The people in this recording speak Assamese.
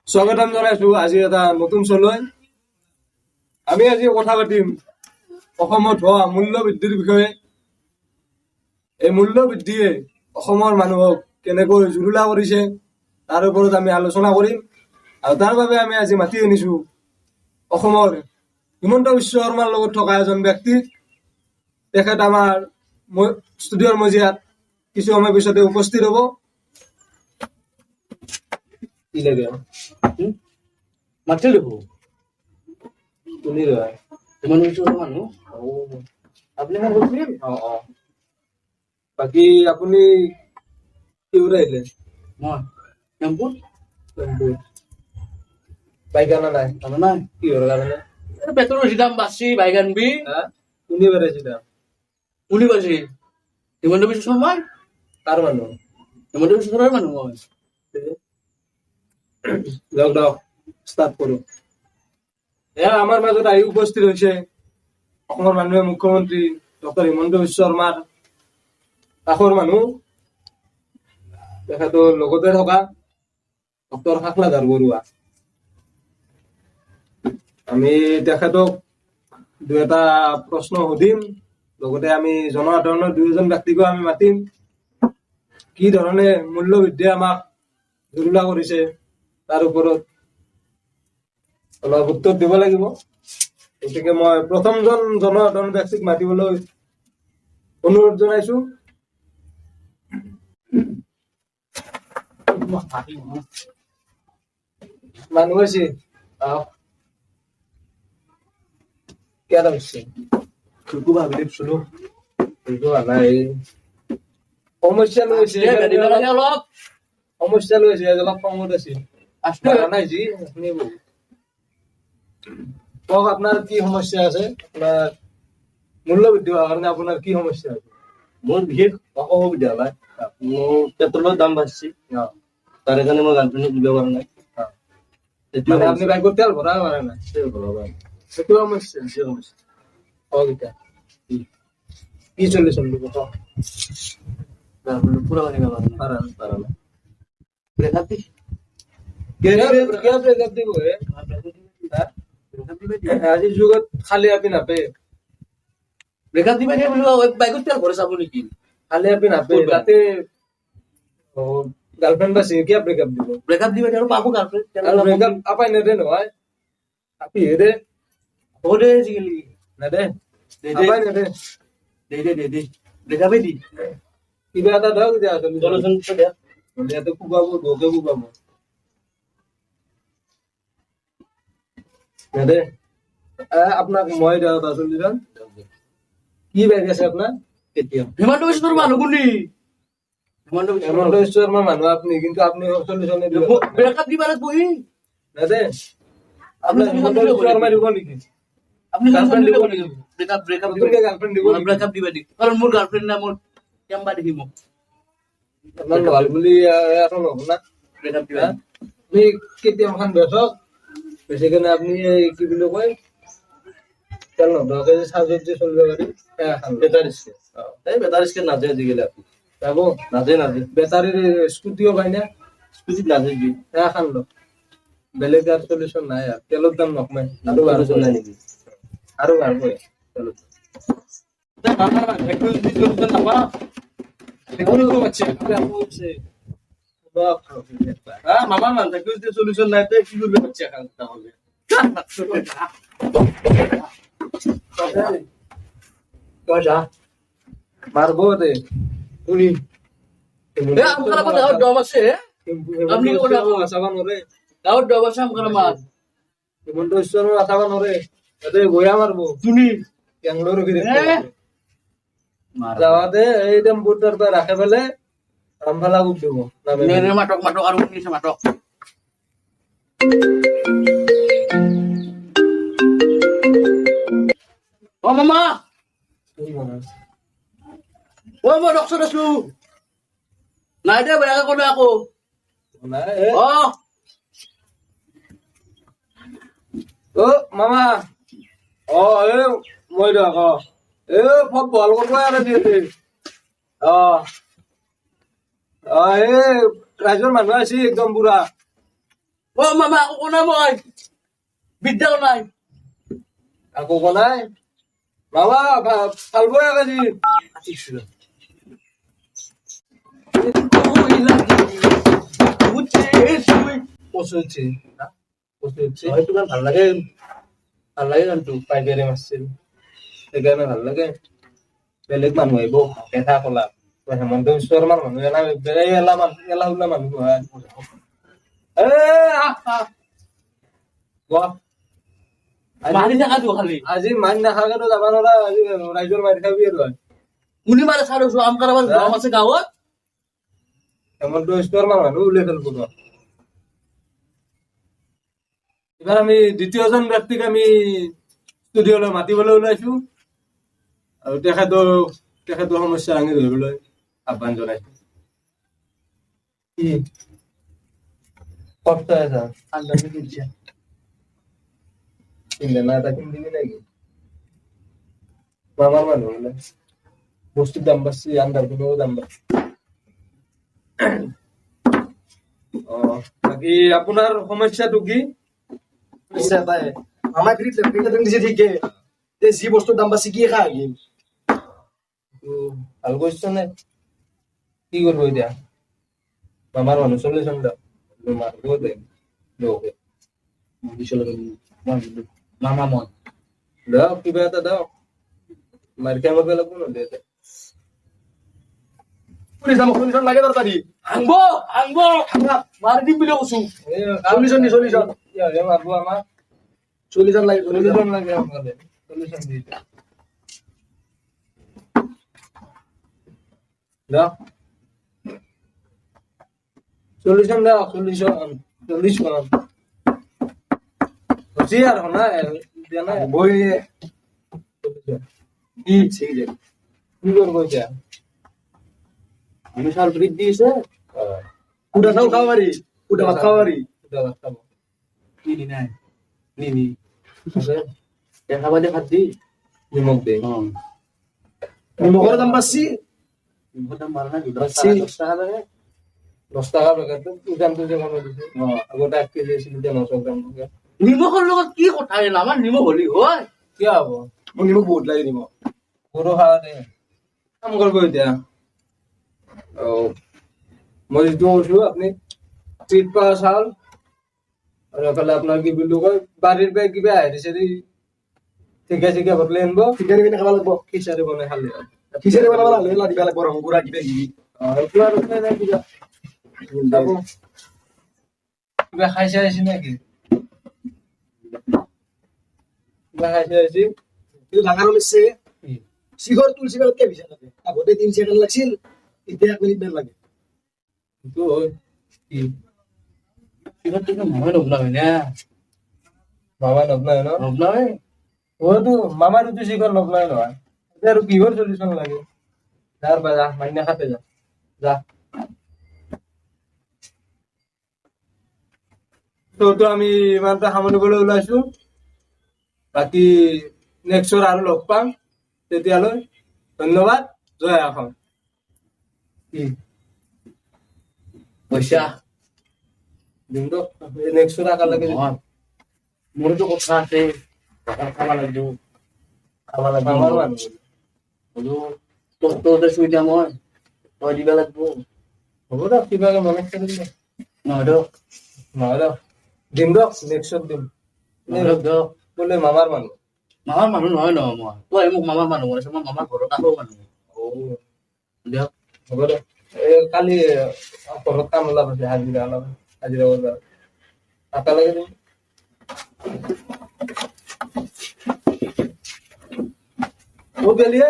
স্বাগতম জনাইছো আজি এটা নতুন চলৈ। আমি আজি কথা পাতিম অসমত হোৱা মূল্য বৃদ্ধিৰ বিষয়ে। এই মূল্য বৃদ্ধিয়ে অসমৰ মানুহক কেনেকৈ জুৰুলা কৰিছে তাৰ ওপৰত আমি আলোচনা কৰিম। আৰু তাৰ বাবে আমি আজি মাতি আনিছো অসমৰ হিমন্ত বিশ্ব শৰ্মাৰ লগত থকা এজন ব্যক্তিক। তেখেত আমাৰ ষ্টুডিঅ'ৰ মজিয়াত কিছু সময় পিছতে উপস্থিত হ'ব। কি লাগে মাতিল দেখো শুনি ৰয় ইমান কিছু মানুহ আপুনি মোক কৈছিল বাকী আপুনি কি আহিলে মই টেম্পুত বাইক আনা নাই নাই কিহৰ কাৰণে পেট্ৰলৰ বেছি দাম বাঢ়ছি বাইক আনবি কোনে বেড়াইছে দাম কোনে কৈছে হিমন্ত বিশ্ব শৰ্মাই কাৰ মানুহ হিমন্ত বিশ্ব শৰ্মাৰ মানুহ মই যাওক যাওক ষ্টাৰ্ট কৰো। এয়া আমাৰ মাজত আহি উপস্থিত হৈছে অসমৰ মানুহে মুখ্যমন্ত্ৰী ডক্টৰ হিমন্ত বিশ্ব শৰ্মাৰ কাষৰ মানুহ, তেখেতৰ লগতে থকা ডক্টৰ শাকলাধাৰ বৰুৱা। আমি তেখেতক দুই এটা প্ৰশ্ন সুধিম, লগতে আমি জনসাধাৰণৰ দুই এজন ব্যক্তিকো আমি মাতিম। কি ধৰণে মূল্য বৃদ্ধিয়ে আমাক জুৰুলা কৰিছে তাৰ ওপৰত অলপ উত্তৰ দিব লাগিব। গতিকে মই প্ৰথমজন জনসাধাৰণ ব্যক্তিক মাতিবলৈ অনুৰোধ জনাইছো। মানুহ আছে কেটা হচ্ছে খুব ভাবি দেখছিলো সমস্যা লৈছে অলপ সমস্যা লৈছে অলপ কমত আছিল নাই যি আপুনি কওক আপনার কি সমস্যা আছে, আপনার মূল্য বৃদ্ধি হওয়ার কারণে আপনার কি সমস্যা আছে? মোৰ বিশেষ অসুবিধা নাই, মোৰ পেট্ৰলৰ দাম বাঢ়ছি তাৰ কাৰণে মই গাৰ্লফ্ৰেণ্ডক দিব পৰা নাই। মানে আপনি বাইকত তেল ভৰা পাৰে না, সেটো সমস্যা কওক এটা কি সলিউশন দিব কওক। গাৰ্লফ্ৰেণ্ডক পুৰা মানিব পাৰা না ব্ৰেকআপ দি क्या ब्रेकअप দিব আজিৰ যুগত খালি আপি নাপে, ব্ৰেকআপ দিবা দিয়ে বুলি বাইকত তেল ভৰাই চাব নেকি? খালি আপি নাপে তাতে গাৰ্লফ্ৰেন্ড আছে কিয়া ব্ৰেকআপ দিব ব্ৰেকআপ দিবা দিয়ে আৰু পাব গাৰ্লফ্ৰেণ্ড ব্রেকআপ আপাই নেদে নহয় আপি হেদে হ'ব দে আজিকালি নেদে দে আপাই নেদে দে ব্ৰেকআপে দি কিবা এটা দাও দিয়া চলুচোন দে ইয়াতে কুবাব ধোকে কুবাব নেদে। আপনার মই দেওয়া দা চল্লিশন কি ব্যাগ আছে আপনার কেতিয়া হিমন্ত বিশ্ব শৰ্মা মানুহ কোনি হিমন্ত হেমন্ত বিশ্ব শৰ্মা মানুষ আপনি, কিন্তু আপনি চল্লিশনে ব্ৰেকআপ দিবা লাগিব ই নেদে আপনার হেমন্ত বিশ্ব শর্মা দিব নেকি আপনি গার্লফ্রেন্ড দিব নেকি? ব্রেকআপ গার্লফ্রেন্ড দিব ব্রেকআপ দিবা দি কারণ মোর গার্লফ্রেন্ড না মোর কেমবা দেখিব আপনার ভাল বুলি এখন হব না ব্রেকআপ দিবা আপনি কেতিয়াম খান বেচক বেচি কেনে আপনি কি বুলি কয় তেল নধৰাকে যে চাৰ্জত যে চলিব পাৰি বেটাৰিস্কে এই বেটাৰিস্কে নাজে আজিকালি আপনি যাব নাজে বেটাৰীৰ স্কুটিও পাই না স্কুটিত নাজে দি খান ল বেলেগ আৰ সলিউশন নাই আৰ তেলৰ দাম নকমে আৰু আৰ নাই নেকি আৰু বাঢ়ব তেলৰ মামা মান সলিউশন নাই তো কি করবে বাচ্চা খান তাহলে মারব রে উনি আমার আবার দাও ডম আছে আপনি কোটা আসাবা নরে দাও ডম আছে আমার মাছ হিমন্ত বিশ্ব শৰ্মা আসাবা নরে এতে গয়া মারব তুমি ক্যাংলোর ফিরে যাওয়াতে এই টেম্পুটার পর রাখে ফেলে রামফালা উঠ দিব নে মাটক আর উনি মাটক ও মামা ও মই ডক্টর আছো নাই দে বেয়া করে আকো ও ও মামা ও এ মই দেখ এ ফট বল করবো আর দিয়েছে এই ৰাইজৰ মানুহ আছে একদম পুৰা ও মামা আকৌ কোনা মই বিদ্যাও নাই আকৌ বনাই মামা ফালবো এক আজি পচুছে পচুছে হয়তো গান ভাল লাগে গানটো পাইকাৰে মাৰছিল সেইকাৰণে ভাল লাগে বেলেগ মানুহ আহিব কথা কলা হেমন্ত বিশ্ব শৰ্মাৰ মানুহ এলা এলা মানুহ এলা উলা মানুহ নহয় এ মাৰি থাকাটো খালি আজি মান নাখালেতো যাব নোৱাৰা আজি ৰাইজৰ মাৰি খাবি আৰু কোনে মাৰে চাৰ আমকাৰ আবাৰ গাঁও আছে গাঁৱত হেমন্ত বিশ্ব শৰ্মাৰ মানুহ উলাই খেলব ন এবাৰ আমি দ্বিতীয়জন ব্যক্তিক আমি ষ্টুডিঅ'লৈ মাতিবলৈ ওলাইছো আৰু তেখেতৰ সমস্যা দাঙি ধৰিবলৈ আহ্বান জনাইছো কি কষ্ট আছে আন্দাজে দিছে কিনলে এটা কিনবি নাকি মামাৰ মানুহ বোলে বস্তুৰ দাম বাঢ়ছি আন্দাৰ কোনেও দাম বাঢ়ছি বাকী আপোনাৰ সমস্যাটো কি আমাৰ ফ্ৰিতে দিছে ঠিকে যে যি বস্তুৰ দাম বাড়ছে কি খা গিয়ে ভাল কৰিছ নে কি কৰিব এতিয়া মামাৰ মানুহ চল্লিছ মাৰিব দে মামা মন দিয়ক কিবা এটা দিয়ক মাৰি খাই মাৰিব লাগিব নহ'লে এতিয়া পুলিশ আমাক কন্ডিশন লাগে তাড়াতাড়ি আনবো মারি দিম বুলি কৈছো চল্লিশন মাৰিব আমাক চল্লিশন লাগে চল্লিছজন লাগে সোনকালে চল্লিছজন দি দিয়ক চল্লিছজন দিয়ক চল্লিছ মান হচি আৰু না দিয়া নাই বই কি কি করবো এতিয়া আমি চাল বৃদ্ধি দিছে কুটা চাউল খাওয়া পারি কুটা ভাত খাওয়া পারি খাবো নিনি নাই নিনি আছে দেখা বাদে ভাত দি নিমখ দে নিমখের দাম বাড়ছি দাম বাড়া না 10 টাকা লাগে 10 টাকা পেকেট দামটো যে কমাই দিছে আগতে 1 কেজি আছিল এতিয়া 900 গ্রাম থাকে নিমখৰ লগত কি কথা আমাৰ নিমখ হলি হয় কি হব মোক নিমখ বহুত লাগে নিমখ গৰু খাৱা দে কাম কৰিব এতিয়া মই যিটো কৈছো আপুনি চিট পোৱা চাউল আৰু এফালে আপোনাৰ কি বুলি কয় বাৰীৰ পৰা কিবা আহিছে ঠিকা চিকা বদলাই আনিব ফিকাৰি কিনে খাওয়া লাগবো খিচাৰি বনাই খালে খিচাৰি বানাবা লাগলে লা দিবা লাগবো ৰং গুড়া কিবা কিবি সেইটো আৰু নাই কিবা আকৌ কিবা খাইছে আহিছে নেকি কিবা খাইছে আহিছে কিন্তু ডাঙৰ মিছে শিখর তুলসী বেলত কে বিছা থাকে আগতে 3 সেকেন্ড লাগছিল এতিয়া 1 মিনিট বেল লাগে সেইটো হয় কি কিবা তুমি নহয় নবনাবি না মামা নবনাই ন নবনাবি হয়তো মামাৰোতো শিখৰ নবনাই নহয় এতিয়া আৰু কিহৰ চলিউচন লাগে যাৰ বা যা মাইনা খাতে যা তো আমি ইমানটা সামৰিবলৈ ওলাইছো বাকী নেক্সটৰ আৰু লগ পাম তেতিয়ালৈ ধন্যবাদ জয় অসম কি পইচা দিম তো নেক্সটৰ আকালৈকে মোৰতো কথা আছে খাবা লাগিব আমাৰ মানুহ হলো তোৰ চুইটা মই তই দিবা লাগিব হ'ব দিয়ক কিবাকে মনত কৰি দিম নহয় দিয়ক নহয় দিয়ক দিম দিয়ক নেক্সটত দিম দিয়ক বোলে মামাৰ মানুহ মামাৰ মানুহ নহয় ন মই তই মোক মামাৰ মানুহ বনাইছ মই মামাৰ ঘৰৰ কাষৰ মানুহ দিয়ক হ'ব দিয়ক এই কালি ঘৰত কাম ওলাব হাজিৰা ওলাব হাজিৰা ওলাব আকালৈকে দিম ও গেলিয়ে